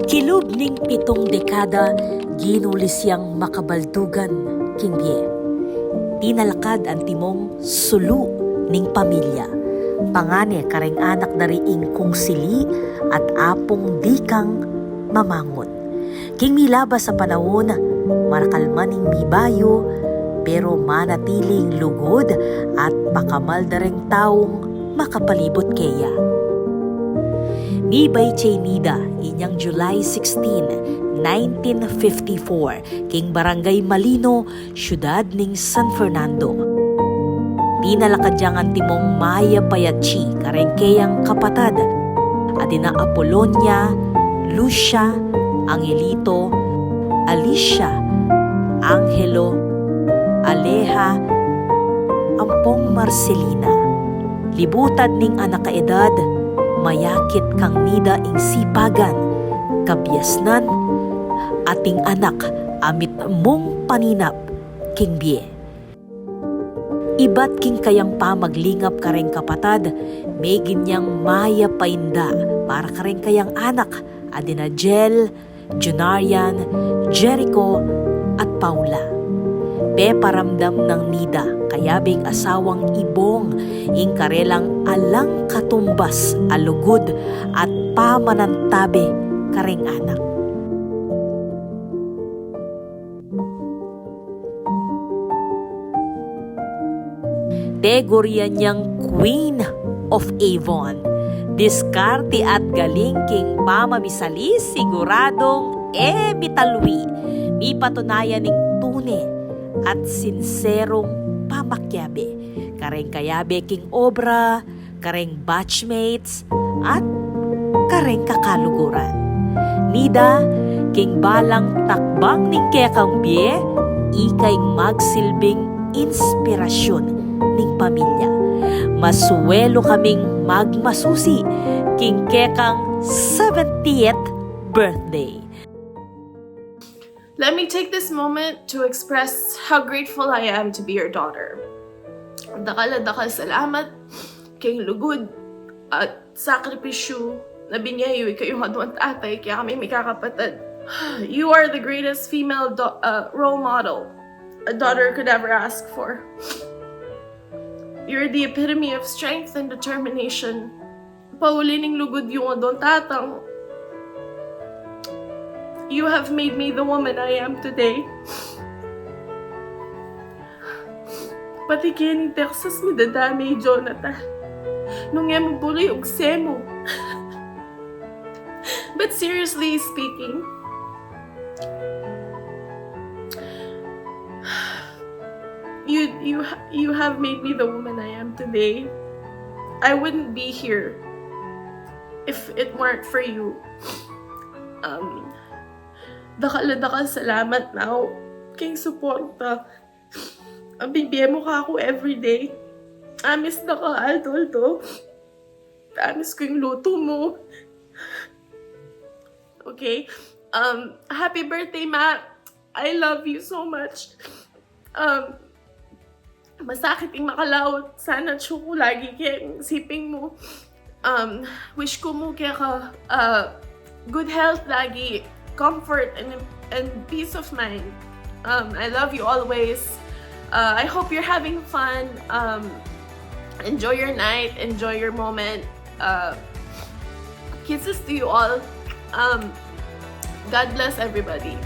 Kilob ning 7 dekada, ginulis siyang makabaldugan, Kingbie. Tinalakad ang timong sulu ning pamilya. Pangane kareng anak na riing kung sili at apong dikang mamangon. King milabas sa panahon, marakalman ning mibayo, pero manatiling lugod at pakamal na ring taong makapalibot keya. Nibay Chaynida, inyang July 16, 1954, king Barangay Malino, siyudad ning San Fernando. Tinalakadyang ang timong Maya Payachi, karengkeyang kapatad, adina Apolonia, Lucia, Angelito, Alicia, Angelo, Aleja, Ampong Marcelina. Libutad ning anak kaedad, mayakit kang nida ing sipagan, kabyasnan, ating anak amit mong paninap, Kingbie. Ibat king kayang pa maglingap kareng kapatad, may ginyang maya painda para kareng kayang anak, adina Jel, Junarian, Jericho, at Paula. Paramdam ng nida, kayabing asawang ibong, ing karelang alang katumbas, alugod, at pamanantabe kareng anak. Tegorya niyang Queen of Avon. Diskarte at galing king pamamisali siguradong bitalwi. Mi patunayan ning tune at sinserong pamakyabe. Kareng kayabe king obra, kareng batchmates, at kareng kakaluguran. Nida, king balang takbang ning Kingbie, ikay magsilbing inspirasyon ning pamilya. Masuwelo kaming magmasusi king kekang 70th birthday. Let me take this moment to express how grateful I am to be your daughter. Dakal salamat king lugod at sakripisyo na binyayo kayong adwan tatay kaya kami may kakapatid. You are the greatest female role model a daughter could ever ask for. You're the epitome of strength and determination. Paulining lugod yung adon tatang. You have made me the woman I am today. Pati kaya ni Texas mi dadami, Jonathan. Nung mo buloy og semo. But seriously speaking, you have made me the woman I am today. I wouldn't be here if it weren't for you. Dakal salamat now. King suporta. Ang bibigyan mo ka ako everyday. Amis na ka, Adolto. Amis ko yung luto mo. Okay? Happy birthday, Matt. I love you so much. Masakit yung makalawot. Sana chuko lagi kaya siping mo. Wish ko mo kaya ka good health lagi, comfort and peace of mind. I love you always. I hope you're having fun. Enjoy your night. Enjoy your moment. Kisses to you all. God bless everybody.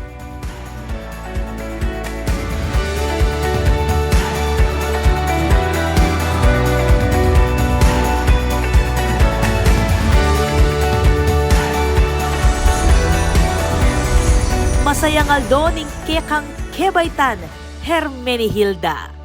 Masayang aldo ning kekang Kebaytan, Hermenegilda.